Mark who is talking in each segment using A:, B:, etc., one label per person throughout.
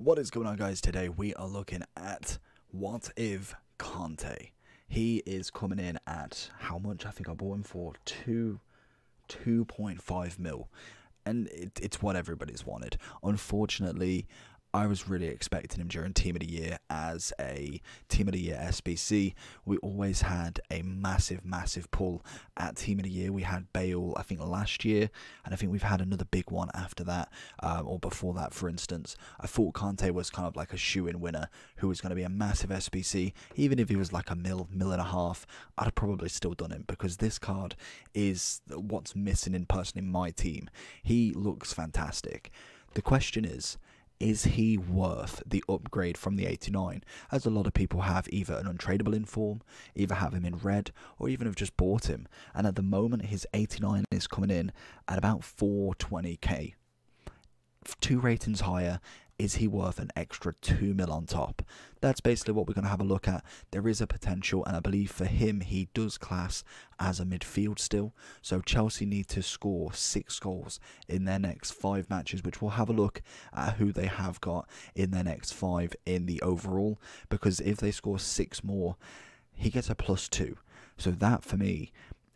A: What is going on, guys? Today we are looking at what if Kante. He is coming in at how much? I think I bought him for 2.5 mil, and it's what everybody's wanted. Unfortunately, I was really expecting him during Team of the Year as a Team of the Year SBC. We always had a massive pull at Team of the Year. We had Bale, I think, last year, and I think we've had another big one after that, or before that, for instance. I thought Kante was kind of like a shoe-in winner who was going to be a massive SBC. Even if he was like a mil and a half, I'd have probably still done him, because this card is what's missing in my team. He looks fantastic. The question is he worth the upgrade from the 89, as a lot of people have either an untradeable inform, either have him in red, or even have just bought him. And at the moment, his 89 is coming in at about 420k. 2 ratings higher. Is he worth an extra 2 mil on top? That's basically what we're going to have a look at. There is a potential, and I believe for him, he does class as a midfield still. So Chelsea need to score 6 goals in their next 5 matches, which we'll have a look at who they have got in their next 5 in the overall. Because if they score 6 more, he gets a +2. So that, for me,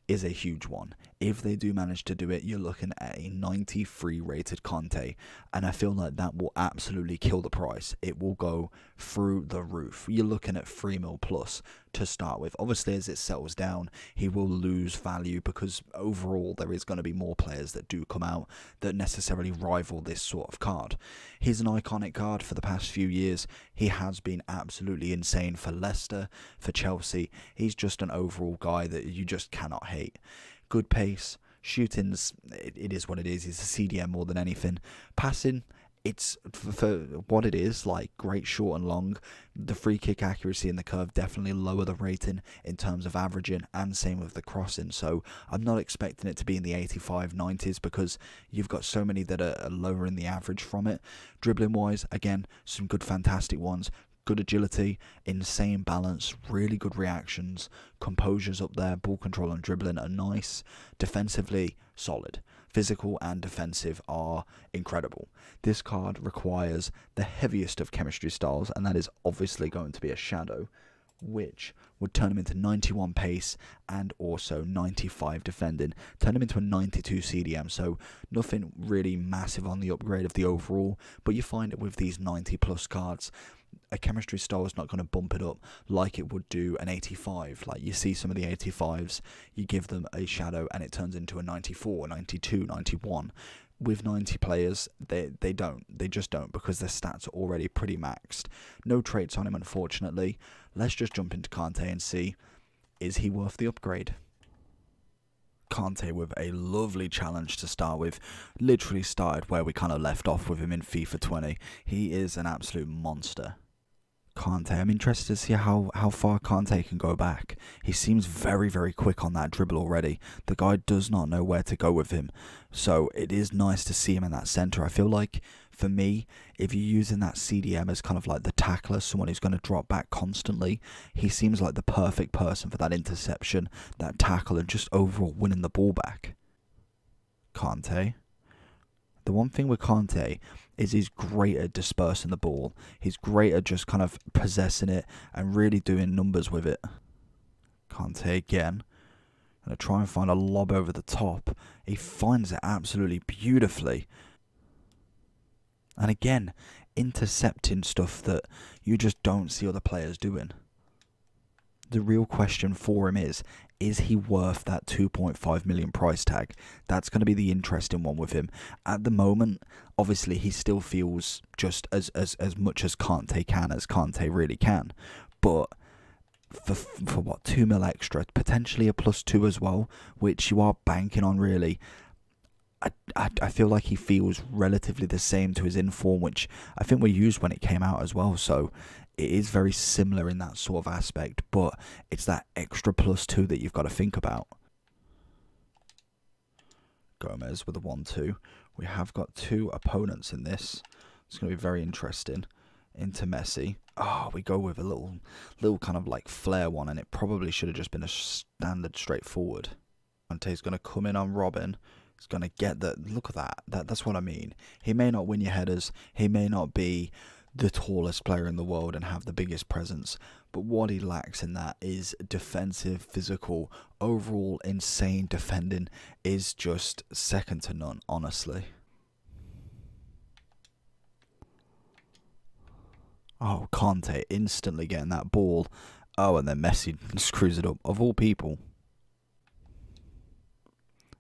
A: is a huge one. If they do manage to do it, you're looking at a 93 rated Kante, and I feel like that will absolutely kill the price. It will go through the roof. You're looking at 3 mil plus to start with. Obviously, as it settles down, he will lose value, because overall there is going to be more players that do come out that necessarily rival this sort of card. He's an iconic card for the past few years. He has been absolutely insane for Leicester, for Chelsea. He's just an overall guy that you just cannot hate. Good pace, shootings, it is what it is. He's a CDM more than anything. Passing, it's for what it is, like great short and long. The free kick accuracy and the curve definitely lower the rating in terms of averaging, and same with the crossing. So I'm not expecting it to be in the 85, 90s, because you've got so many that are lower in the average from it. Dribbling wise, again, some good fantastic ones. Good agility, insane balance, really good reactions, composure's up there, ball control and dribbling are nice, defensively solid, physical and defensive are incredible. This card requires the heaviest of chemistry styles, and that is obviously going to be a shadow, which would turn him into 91 pace and also 95 defending, turn him into a 92 CDM, so nothing really massive on the upgrade of the overall, but you find it with these 90 plus cards. A chemistry style is not going to bump it up like it would do an 85. Like you see some of the 85s, you give them a shadow and it turns into a 94, 92, 91. With 90 players, they just don't, because their stats are already pretty maxed. No traits on him, unfortunately. Let's just jump into Kante and see, is he worth the upgrade? Kante with a lovely challenge to start with. Literally started where we kind of left off with him in FIFA 20. He is an absolute monster. Kante, I'm interested to see how far Kante can go back. He seems very quick on that dribble already. The guy does not know where to go with him, so it is nice to see him in that centre. I feel like, for me, if you're using that CDM as kind of like the tackler, someone who's going to drop back constantly, he seems like the perfect person for that interception, that tackle, and just overall winning the ball back. Kante. The one thing with Kante is he's great at dispersing the ball. He's great at just kind of possessing it and really doing numbers with it. Kante again. Gonna try and find a lob over the top. He finds it absolutely beautifully. And again, intercepting stuff that you just don't see other players doing. The real question for him is he worth that 2.5 million price tag? That's going to be the interesting one with him. At the moment, obviously, he still feels just as much as Kante can, as Kante really can. But for what, 2 mil extra, potentially a +2 as well, which you are banking on really. I feel like he feels relatively the same to his inform, which I think we used when it came out as well, so it is very similar in that sort of aspect, but it's that extra +2 that you've got to think about. Gomez with a 1-2. We have got 2 opponents in this. It's going to be very interesting. Into Messi. Oh, we go with a little kind of like flair one, and it probably should have just been a standard straightforward. Kante's going to come in on Robin. He's going to get the... Look at that. That's what I mean. He may not win your headers. He may not be the tallest player in the world and have the biggest presence. But what he lacks in that is defensive, physical, overall insane defending is just second to none, honestly. Oh, Kante instantly getting that ball. Oh, and then Messi screws it up, of all people.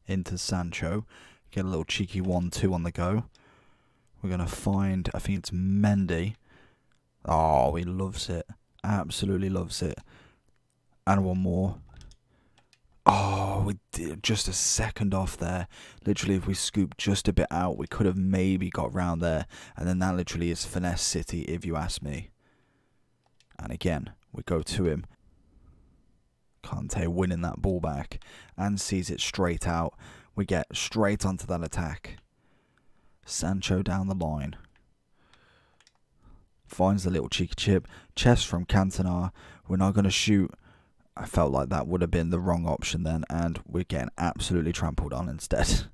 A: Into Sancho. Get a little cheeky 1-2 on the go. We're going to find, I think it's Mendy. Oh, he loves it. Absolutely loves it. And one more. Oh, we did just a second off there. Literally, if we scooped just a bit out, we could have maybe got round there. And then that literally is finesse city, if you ask me. And again, we go to him. Kante winning that ball back and sees it straight out. We get straight onto that attack. Sancho down the line. Finds the little cheeky chip. Chest from Cantona. We're not going to shoot. I felt like that would have been the wrong option then, and we're getting absolutely trampled on instead.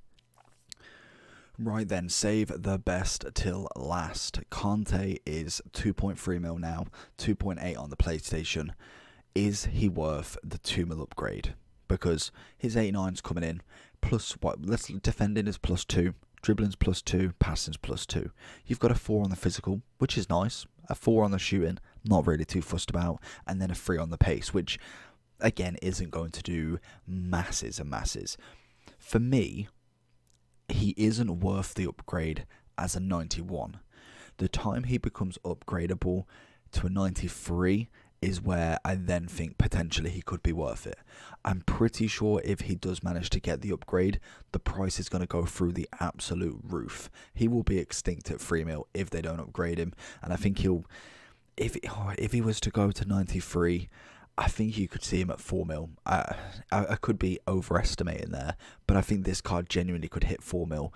A: Right then, save the best till last. Kante is 2.3 mil now, 2.8 on the PlayStation. Is he worth the 2 mil upgrade? Because his 89's coming in, plus what? Let's defending is +2, dribbling's +2, passing's +2. You've got a 4 on the physical, which is nice. A 4 on the shooting, not really too fussed about, and then a 3 on the pace, which again isn't going to do masses and masses. For me, he isn't worth the upgrade as a 91. The time he becomes upgradable to a 93 is where I then think potentially he could be worth it. I'm pretty sure if he does manage to get the upgrade, the price is going to go through the absolute roof. He will be extinct at 3 mil if they don't upgrade him, and I think he'll, if he was to go to 93, I think you could see him at 4 mil. I could be overestimating there, but I think this card genuinely could hit 4 mil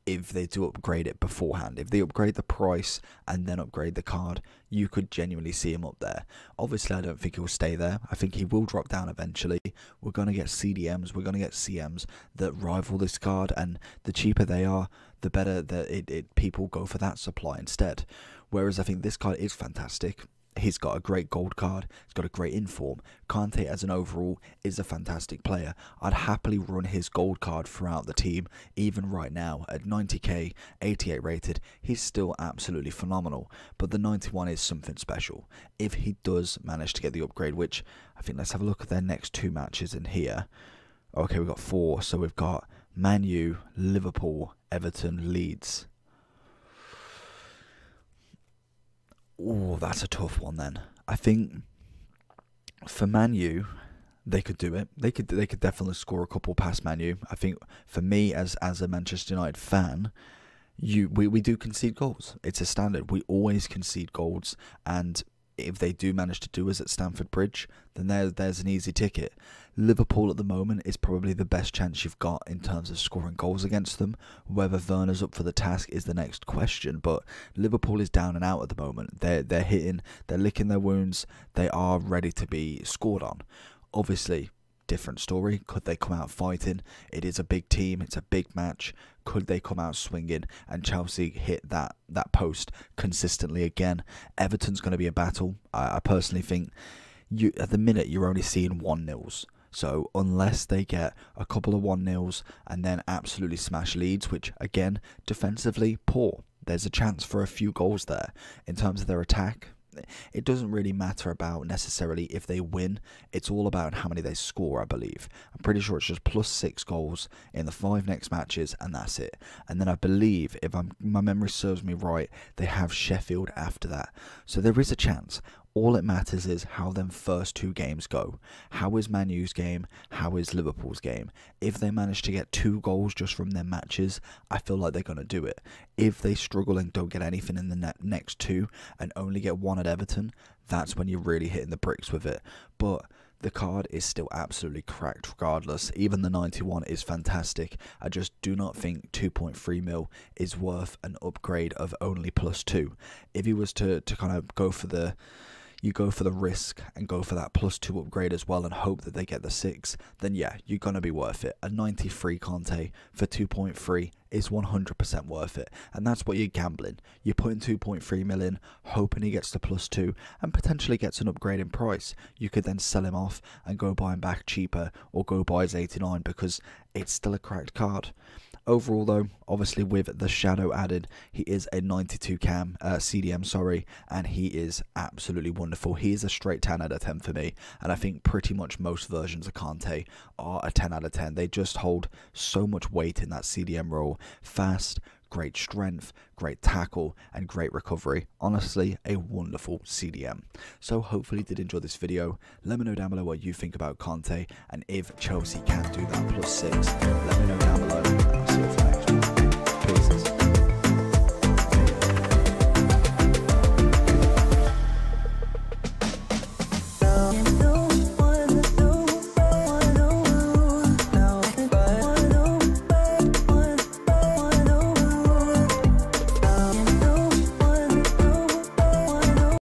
A: if they do upgrade it beforehand. If they upgrade the price and then upgrade the card, you could genuinely see him up there. Obviously, I don't think he'll stay there. I think he will drop down eventually. We're going to get CDMs, we're going to get CMs that rival this card, and the cheaper they are, the better that people go for that supply instead. Whereas I think this card is fantastic. He's got a great gold card. He's got a great inform. Kante as an overall is a fantastic player. I'd happily run his gold card throughout the team. Even right now at 90k, 88 rated, he's still absolutely phenomenal. But the 91 is something special. If he does manage to get the upgrade, which I think, let's have a look at their next 2 matches in here. Okay, we've got 4. So we've got Man U, Liverpool, Everton, Leeds. Oh, that's a tough one then. I think for Man U, they could do it. They could definitely score a couple past Man U. I think for me as a Manchester United fan, we do concede goals. It's a standard. We always concede goals, and if they do manage to do us at Stamford Bridge, then there's an easy ticket. Liverpool at the moment is probably the best chance you've got in terms of scoring goals against them. Whether Werner's up for the task is the next question, but Liverpool is down and out at the moment. They're hitting, they're licking their wounds, they are ready to be scored on. Obviously, different story. Could they come out fighting? It is a big team, it's a big match. Could they come out swinging and Chelsea hit that post consistently again? Everton's going to be a battle. I personally think at the minute you're only seeing 1-0s. So unless they get a couple of 1-0s and then absolutely smash Leeds, which again, defensively poor, there's a chance for a few goals there. In terms of their attack, it doesn't really matter about necessarily if they win. It's all about how many they score, I believe. I'm pretty sure it's just +6 goals in the 5 next matches, and that's it. And then I believe, if my memory serves me right, they have Sheffield after that. So there is a chance. All it matters is how them first 2 games go. How is Man U's game? How is Liverpool's game? If they manage to get 2 goals just from their matches, I feel like they're going to do it. If they struggle and don't get anything in the next 2 and only get 1 at Everton, that's when you're really hitting the bricks with it. But the card is still absolutely cracked regardless. Even the 91 is fantastic. I just do not think 2.3 mil is worth an upgrade of only +2. If he was to kind of go for the you go for the risk and go for that +2 upgrade as well and hope that they get the 6, then yeah, you're going to be worth it. A 93 Kante for 2.3 is 100% worth it, and that's what you're gambling. You're putting 2.3 million, hoping he gets the +2 and potentially gets an upgrade in price. You could then sell him off and go buy him back cheaper, or go buy his 89 because it's still a cracked card. Overall though, obviously with the shadow added, he is a 92 CDM, sorry, and he is absolutely wonderful. He is a straight 10 out of 10 for me, and I think pretty much most versions of Kante are a 10 out of 10. They just hold so much weight in that CDM role. Fast, great strength, great tackle, and great recovery. Honestly, a wonderful CDM. So hopefully you did enjoy this video. Let me know down below what you think about Kante, and if Chelsea can do that +6, let me know down below. I'll see you for next.